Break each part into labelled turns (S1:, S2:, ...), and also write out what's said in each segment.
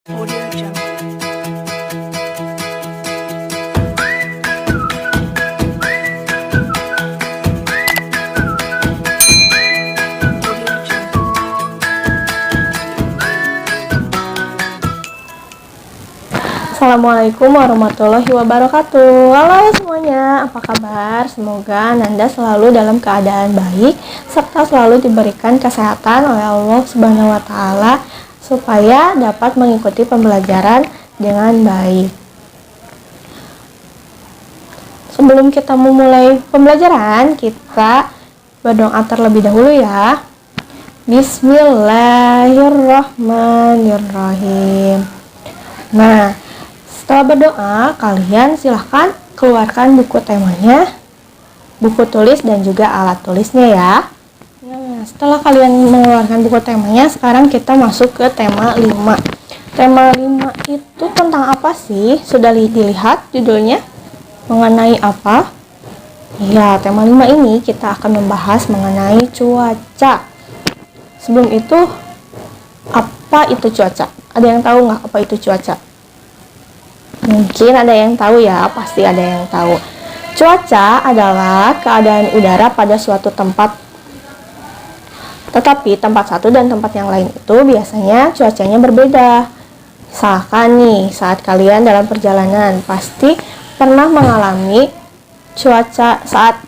S1: Audio Jungle. Audio Jungle.
S2: Assalamualaikum warahmatullahi wabarakatuh. Halo semuanya, apa kabar? Semoga Nanda selalu dalam keadaan baik serta selalu diberikan kesehatan oleh Allah Subhanahu wa taala supaya dapat mengikuti pembelajaran dengan baik. Sebelum kita memulai pembelajaran, kita berdoa terlebih dahulu ya. Bismillahirrahmanirrahim. Nah, setelah berdoa, kalian silahkan keluarkan buku temanya, buku tulis dan juga alat tulisnya ya. Nah, setelah kalian mengeluarkan buku temanya, sekarang kita masuk ke tema 5. Tema 5 itu tentang apa sih? Sudah dilihat judulnya? Mengenai apa? Ya, tema 5 ini kita akan membahas mengenai cuaca. Sebelum itu, apa itu cuaca? Ada yang tahu nggak apa itu cuaca? Mungkin ada yang tahu ya, pasti ada yang tahu. Cuaca adalah keadaan udara pada suatu tempat. Tetapi tempat satu dan tempat yang lain itu biasanya cuacanya berbeda. Misalkan nih, saat kalian dalam perjalanan pasti pernah mengalami cuaca saat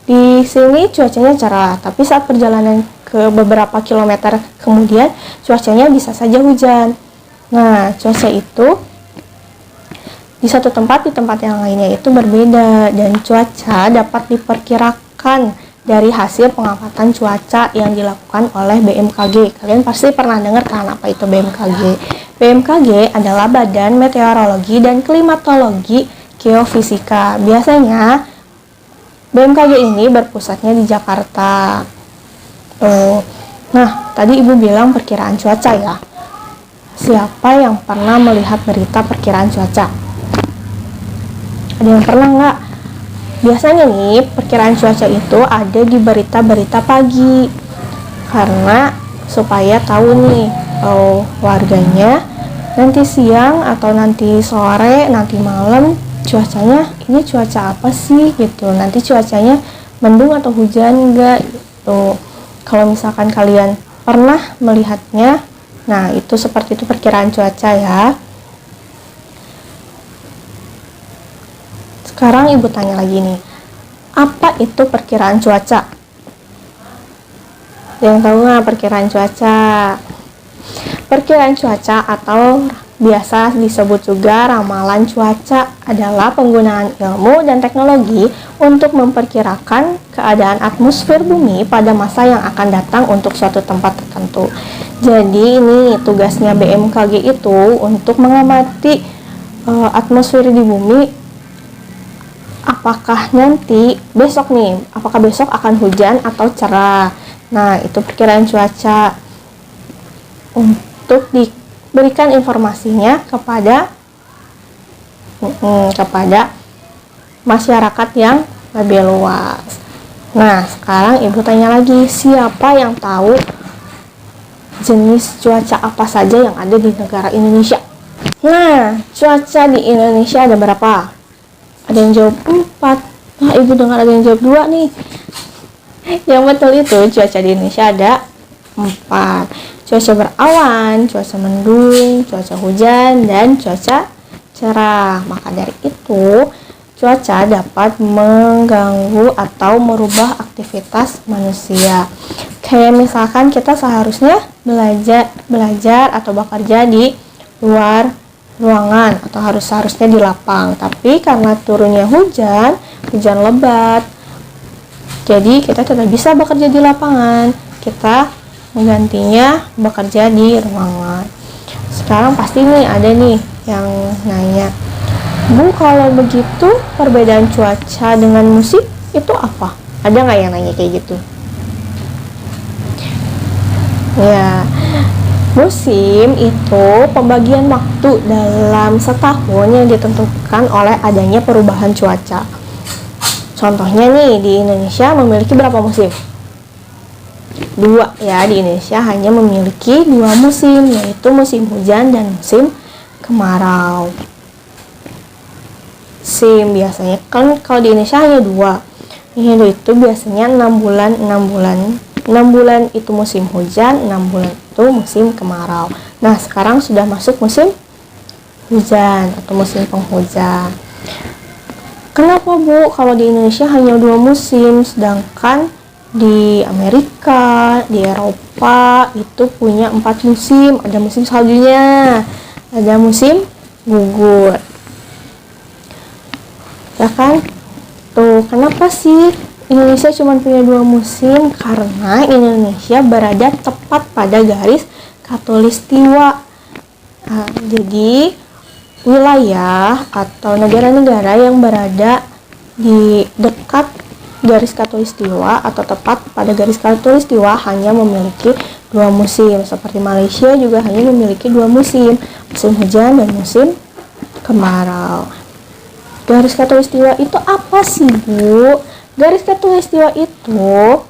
S2: di sini cuacanya cerah, tapi saat perjalanan ke beberapa kilometer kemudian cuacanya bisa saja hujan. Nah, cuaca itu di satu tempat, di tempat yang lainnya itu berbeda, dan cuaca dapat diperkirakan dari hasil pengamatan cuaca yang dilakukan oleh BMKG. Kalian pasti pernah dengar kan apa itu BMKG? BMKG adalah Badan Meteorologi dan Klimatologi Geofisika. Biasanya BMKG ini berpusatnya di Jakarta. Nah, tadi Ibu bilang perkiraan cuaca ya. Siapa yang pernah melihat berita perkiraan cuaca? Ada yang pernah nggak? Biasanya nih, perkiraan cuaca itu ada di berita-berita pagi. Karena supaya tahu nih, warganya nanti siang atau nanti sore, nanti malam, cuacanya ini cuaca apa sih gitu. Nanti cuacanya mendung atau hujan enggak gitu. Kalau misalkan kalian pernah melihatnya, nah itu seperti itu perkiraan cuaca ya. Sekarang Ibu tanya lagi nih, apa itu perkiraan cuaca? Yang tahu nggak perkiraan cuaca? Perkiraan cuaca atau biasa disebut juga ramalan cuaca adalah penggunaan ilmu dan teknologi untuk memperkirakan keadaan atmosfer bumi pada masa yang akan datang untuk suatu tempat tertentu. Jadi ini tugasnya BMKG itu untuk mengamati atmosfer di bumi. Apakah nanti besok nih, apakah besok akan hujan atau cerah? Nah, itu perkiraan cuaca untuk diberikan informasinya kepada masyarakat yang lebih luas. Nah, sekarang Ibu tanya lagi, siapa yang tahu jenis cuaca apa saja yang ada di negara Indonesia? Nah, cuaca di Indonesia ada berapa? Ada yang jawab 4. Nah, Ibu dengar ada yang jawab 2 nih. Yang betul itu cuaca di Indonesia ada 4. Cuaca berawan, cuaca mendung, cuaca hujan, dan cuaca cerah. Maka dari itu, cuaca dapat mengganggu atau merubah aktivitas manusia. Kayak misalkan kita seharusnya belajar atau bekerja di luar ruangan atau seharusnya di lapang, tapi karena turunnya hujan lebat, jadi kita tidak bisa bekerja di lapangan, kita menggantinya bekerja di ruangan. Sekarang pasti nih ada nih yang nanya, Bu, kalau begitu perbedaan cuaca dengan musim itu apa? Ada nggak yang nanya kayak gitu? Ya, musim itu pembagian waktu dalam setahun yang ditentukan oleh adanya perubahan cuaca. Contohnya nih, di Indonesia memiliki berapa musim? dua ya, di Indonesia hanya memiliki dua musim, yaitu musim hujan dan musim kemarau. Musim biasanya kan kalau di Indonesia hanya dua. Ini itu biasanya 6 bulan, 6 bulan itu musim hujan, 6 bulan itu musim kemarau. Nah, sekarang sudah masuk musim hujan atau musim penghujan. Kenapa Bu kalau di Indonesia hanya dua musim, sedangkan di Amerika, di Eropa itu punya 4 musim. Ada musim saljunya, ada musim gugur, ya kan? Tuh, kenapa sih Indonesia cuma punya dua musim? Karena Indonesia berada tepat pada garis khatulistiwa. Nah, jadi wilayah atau negara-negara yang berada di dekat garis khatulistiwa atau tepat pada garis khatulistiwa hanya memiliki dua musim. Seperti Malaysia juga hanya memiliki dua musim, musim hujan dan musim kemarau. Garis khatulistiwa itu apa sih Bu? Garis khatulistiwa itu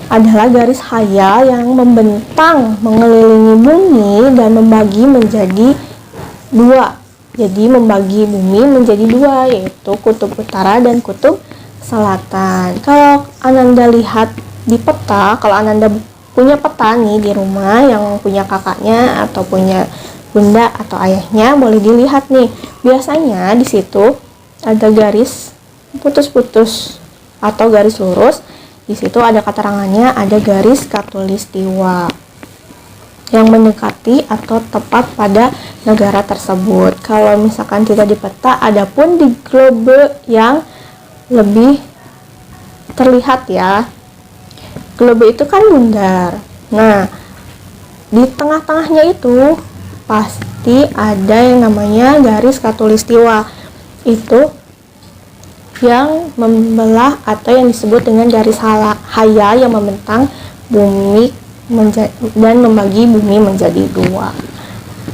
S2: adalah garis haya yang membentang mengelilingi bumi dan membagi menjadi dua. Jadi membagi bumi menjadi dua, yaitu kutub utara dan kutub selatan. Kalau Ananda lihat di peta, kalau Ananda punya peta nih di rumah, yang punya kakaknya atau punya bunda atau ayahnya, boleh dilihat nih. Biasanya di situ ada garis putus-putus atau garis lurus. Di situ ada keterangannya, ada garis khatulistiwa yang mendekati atau tepat pada negara tersebut. Kalau misalkan tidak di peta, adapun di globe yang lebih terlihat ya. Globe itu kan bundar. Nah, di tengah-tengahnya itu pasti ada yang namanya garis khatulistiwa. Itu yang membelah atau yang disebut dengan garis haya yang membentang bumi dan membagi bumi menjadi dua.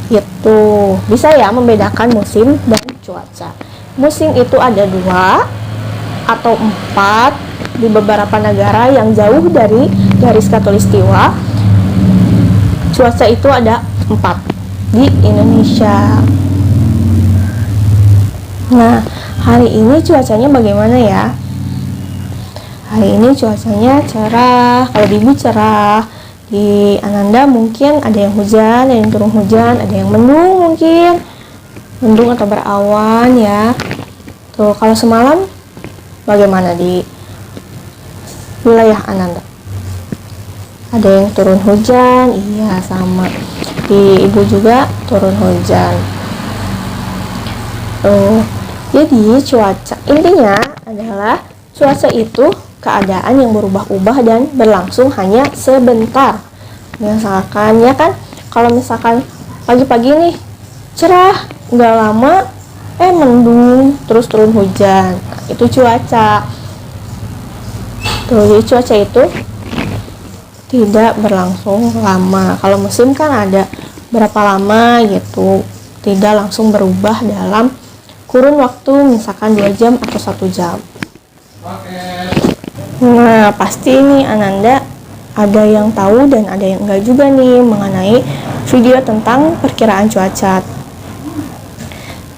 S2: Itu bisa ya membedakan musim dan cuaca. Musim itu ada 2 atau 4 di beberapa negara yang jauh dari garis khatulistiwa. Cuaca itu ada 4 di Indonesia. Nah, hari ini cuacanya bagaimana ya? Hari ini cuacanya cerah, kalau di Ibu cerah. Di Ananda mungkin ada yang hujan, ada yang turun hujan, ada yang mendung mungkin. Mendung atau berawan ya. Tuh, kalau semalam bagaimana di wilayah Ananda? Ada yang turun hujan, iya sama. Di Ibu juga turun hujan. Tuh, jadi cuaca intinya adalah cuaca itu keadaan yang berubah-ubah dan berlangsung hanya sebentar. Misalkan ya kan, kalau misalkan pagi-pagi nih cerah, nggak lama mendung terus turun hujan. Nah, itu cuaca. Tuh, jadi cuaca itu tidak berlangsung lama. Kalau musim kan ada berapa lama gitu, tidak langsung berubah dalam kurun waktu misalkan 2 jam atau 1 jam. Nah, pasti nih Ananda ada yang tahu dan ada yang enggak juga nih mengenai video tentang perkiraan cuaca.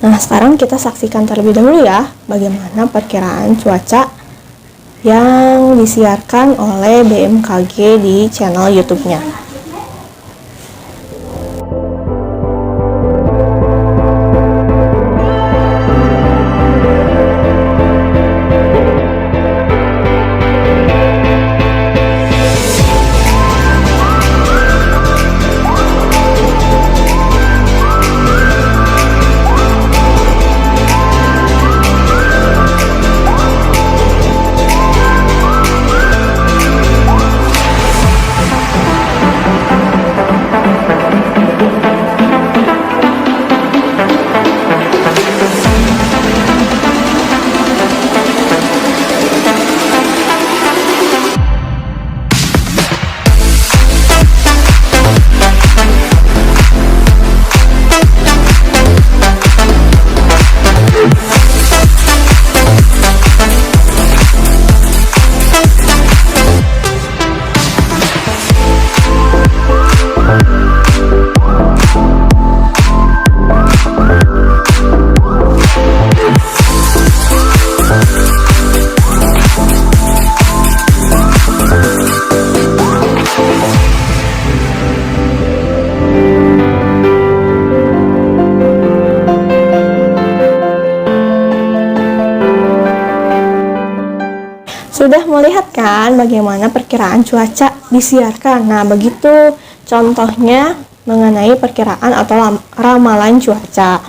S2: Nah, sekarang kita saksikan terlebih dahulu ya bagaimana perkiraan cuaca yang disiarkan oleh BMKG di channel YouTube-nya. Sudah melihat kan bagaimana perkiraan cuaca disiarkan? Nah, begitu contohnya mengenai perkiraan atau ramalan cuaca.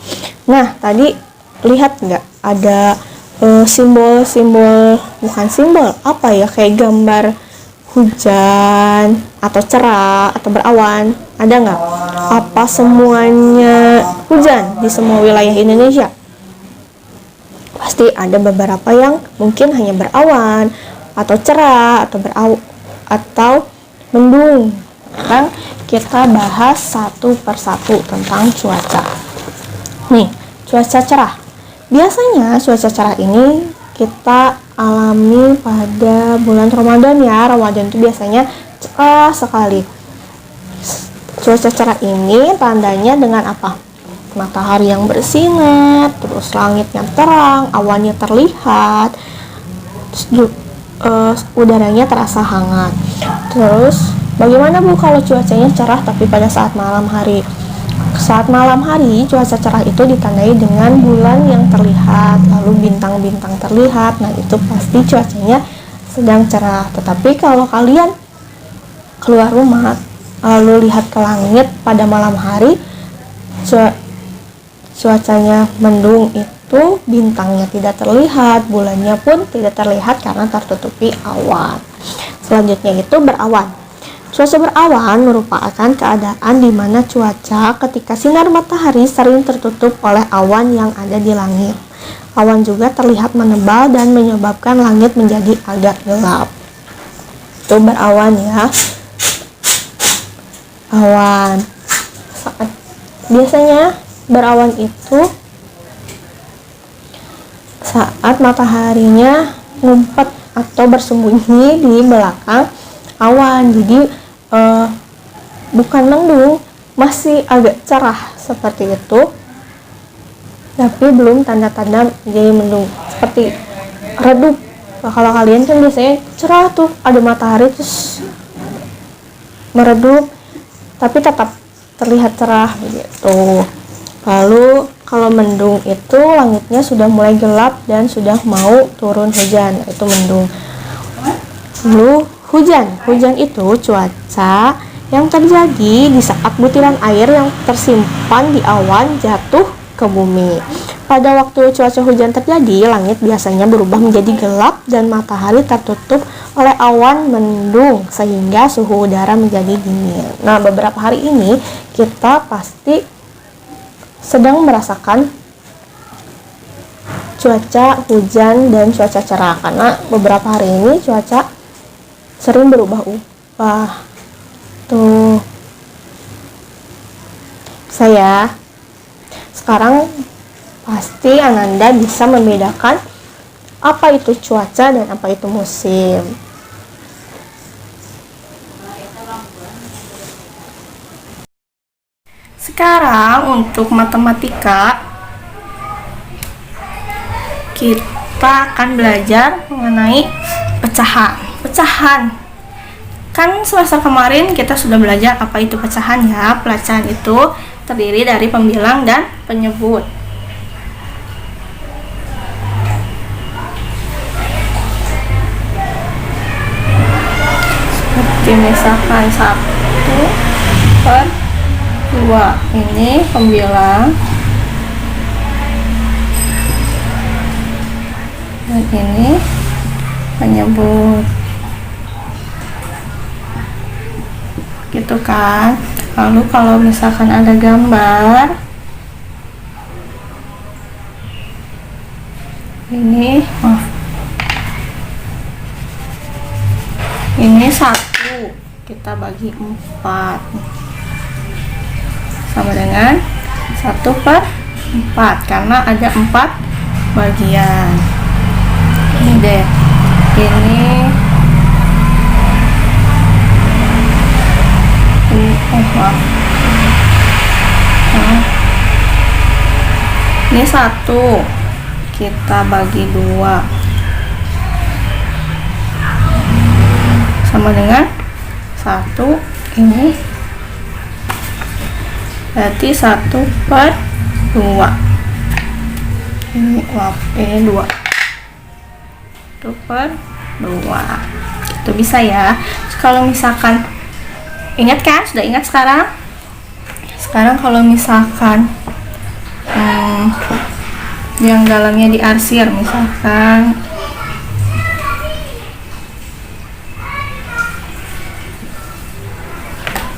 S2: Nah, tadi lihat nggak ada simbol-simbol, bukan simbol, apa ya, kayak gambar hujan atau cerah atau berawan, ada nggak? Apa semuanya hujan di semua wilayah Indonesia? Pasti ada beberapa yang mungkin hanya berawan atau cerah atau mendung. Sekarang kita bahas satu persatu tentang cuaca. Nih, cuaca cerah. Biasanya cuaca cerah ini kita alami pada bulan Ramadan ya. Ramadan itu biasanya cerah sekali. Cuaca cerah ini tandanya dengan apa? Matahari yang bersinar, terus langit yang terang, awannya terlihat, terus udaranya terasa hangat. Terus bagaimana Bu kalau cuacanya cerah tapi pada saat malam hari? Saat malam hari cuaca cerah itu ditandai dengan bulan yang terlihat, lalu bintang-bintang terlihat. Nah, itu pasti cuacanya sedang cerah. Tetapi kalau kalian keluar rumah lalu lihat ke langit pada malam hari, cuacanya mendung, itu bintangnya tidak terlihat, bulannya pun tidak terlihat karena tertutupi awan. Selanjutnya itu berawan. Cuaca berawan merupakan keadaan di mana cuaca ketika sinar matahari sering tertutup oleh awan yang ada di langit. Awan juga terlihat menebal dan menyebabkan langit menjadi agak gelap. Itu berawan ya. Awan. Biasanya berawan itu saat mataharinya ngumpet atau bersembunyi di belakang awan. Jadi bukan mendung, masih agak cerah seperti itu, tapi belum tanda-tanda jadi mendung, seperti redup. Nah, kalau kalian kan biasanya cerah tuh, ada matahari terus meredup tapi tetap terlihat cerah begitu. Lalu kalau mendung itu langitnya sudah mulai gelap dan sudah mau turun hujan, itu mendung. Lalu hujan itu cuaca yang terjadi di saat butiran air yang tersimpan di awan jatuh ke bumi. Pada waktu cuaca hujan terjadi, langit biasanya berubah menjadi gelap dan matahari tertutup oleh awan mendung sehingga suhu udara menjadi dingin. Nah, beberapa hari ini kita pasti sedang merasakan cuaca hujan dan cuaca cerah karena beberapa hari ini cuaca sering berubah-ubah. Tuh. Saya sekarang pasti Ananda bisa membedakan apa itu cuaca dan apa itu musim. Sekarang untuk matematika kita akan belajar mengenai pecahan. Kan semester kemarin kita sudah belajar apa itu pecahan ya. Pecahan itu terdiri dari pembilang dan penyebut. Seperti misalkan 1/2, ini pembilang dan ini penyebut, gitu kan. Lalu kalau misalkan ada gambar ini, ini 1 kita bagi 4 sama dengan 1/4 karena ada 4 bagian. Ini deh, ini ini 1 kita bagi 2 sama dengan 1, ini berarti 1/2. Ini 2, 1/2 2. Itu bisa ya. Kalau misalkan ingat kan? Sudah ingat sekarang? Sekarang kalau misalkan yang dalamnya diarsir, misalkan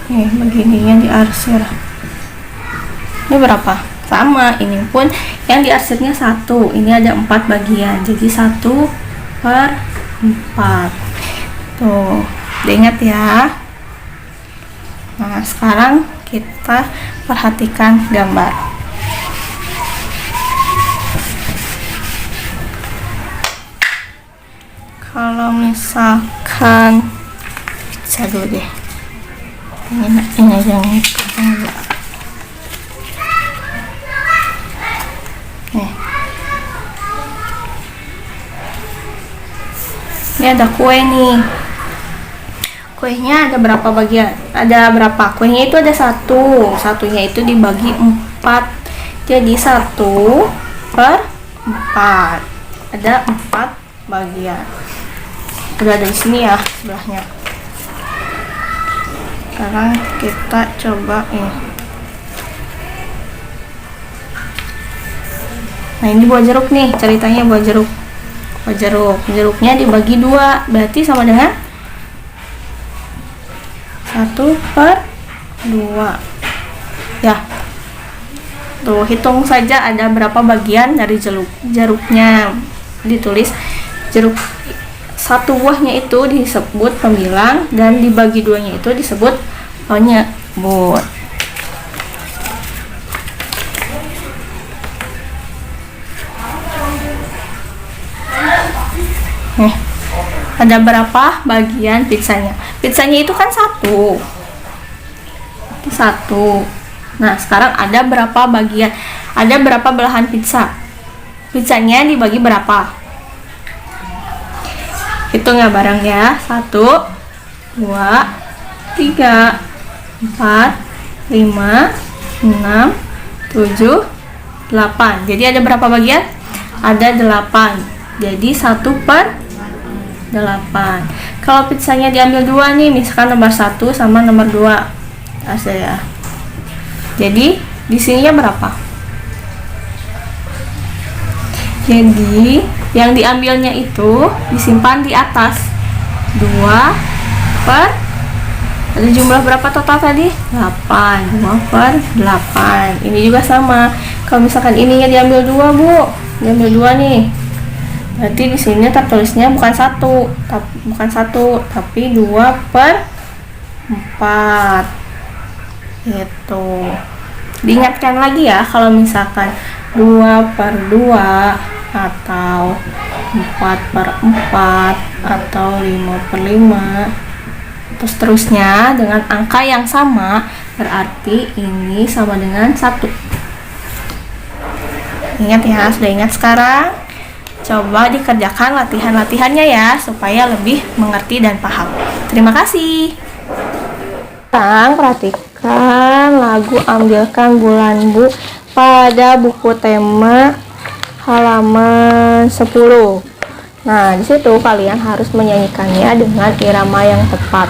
S2: nih begininya diarsir, ini berapa? Sama, ini pun yang diarsirnya 1, ini ada 4 bagian, jadi 1/4. Tuh, diingat ya. Nah, sekarang kita perhatikan gambar. Kalau misalkan bisa dulu deh, ini aja nih. Ini ada kue nih. Kuenya ada berapa bagian? Ada berapa? Kuenya itu ada 1. Satunya itu dibagi 4. Jadi 1/4. Ada 4 bagian. Udah ada di sini ya sebelahnya. Sekarang kita coba ini. Nah, ini buah jeruk nih, ceritanya buah jeruk. Jeruknya dibagi 2, berarti sama dengan 1/2 ya. Tuh, hitung saja ada berapa bagian dari jeruknya. Ditulis jeruk 1 buahnya itu disebut pembilang, dan dibagi 2-nya itu disebut penyebut. Nih, ada berapa bagian pizzanya? Pizzanya itu kan 1. Nah, sekarang ada berapa bagian? Ada berapa belahan pizza? Pizzanya dibagi berapa? Hitung ya bareng ya. 1, 2, 3, 4, 5, 6, 7, 8. Jadi ada berapa bagian? Ada 8. Jadi 1/8. Kalau pizzanya diambil 2 nih, misalkan nomor 1 sama nomor 2. Asal ya. Jadi di sininya berapa? Jadi yang diambilnya itu disimpan di atas 2/, ada jumlah berapa total tadi? 8. 2/8. Ini juga sama. Kalau misalkan ininya diambil 2, Bu, diambil 2 nih, berarti di sini tertulisnya bukan 1, tapi 2/4. Gitu. Diingatkan lagi ya, kalau misalkan 2/2 atau 4/4 atau 5/5 terus terusnya dengan angka yang sama, berarti ini sama dengan 1. Ingat ya, sudah ingat sekarang? Coba dikerjakan latihan-latihannya ya, supaya lebih mengerti dan paham. Terima kasih. Sekarang perhatikan lagu Ambilkan Bulan Bu pada buku tema halaman 10. Nah, di situ kalian harus menyanyikannya dengan irama yang tepat.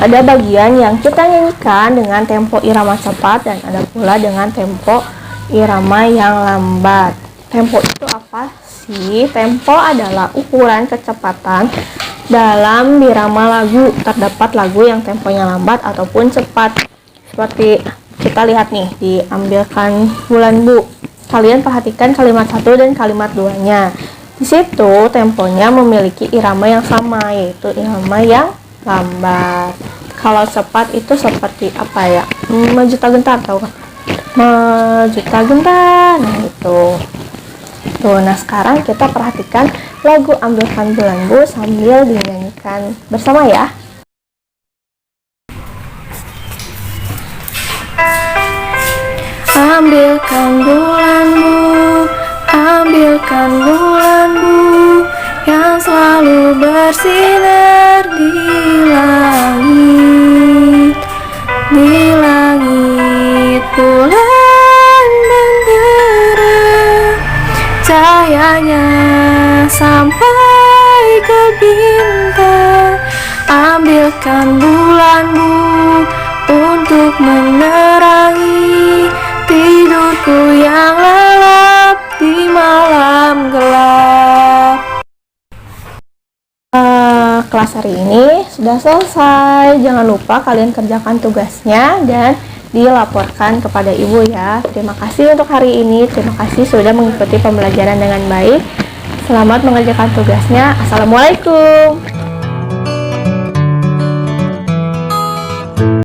S2: Ada bagian yang kita nyanyikan dengan tempo irama cepat, dan ada pula dengan tempo irama yang lambat. Tempo itu apa sih? Tempo adalah ukuran kecepatan dalam birama lagu. Terdapat lagu yang temponya lambat ataupun cepat. Seperti kita lihat nih, diambilkan bulan Bu. Kalian perhatikan kalimat 1 dan kalimat 2-nya. Di situ temponya memiliki irama yang sama, yaitu irama yang lambat. Kalau cepat itu seperti apa ya? Mejuta gentar, tahu kan? Mejuta gentar. Nah, itu. Tuh, nah sekarang kita perhatikan lagu Ambilkan Bulan Bu sambil dinyanyikan bersama ya. Ambilkan bulan Bu, ambilkan bulan Bu, yang selalu bersinar di langit bulan dan terang, cahayanya sampai bintang, ambilkan bulanmu untuk menerangi tidurku yang lelap di malam gelap. Kelas hari ini sudah selesai. Jangan lupa kalian kerjakan tugasnya dan dilaporkan kepada ibu ya. Terima kasih untuk hari ini. Terima kasih sudah mengikuti pembelajaran dengan baik. Selamat mengerjakan tugasnya. Assalamualaikum.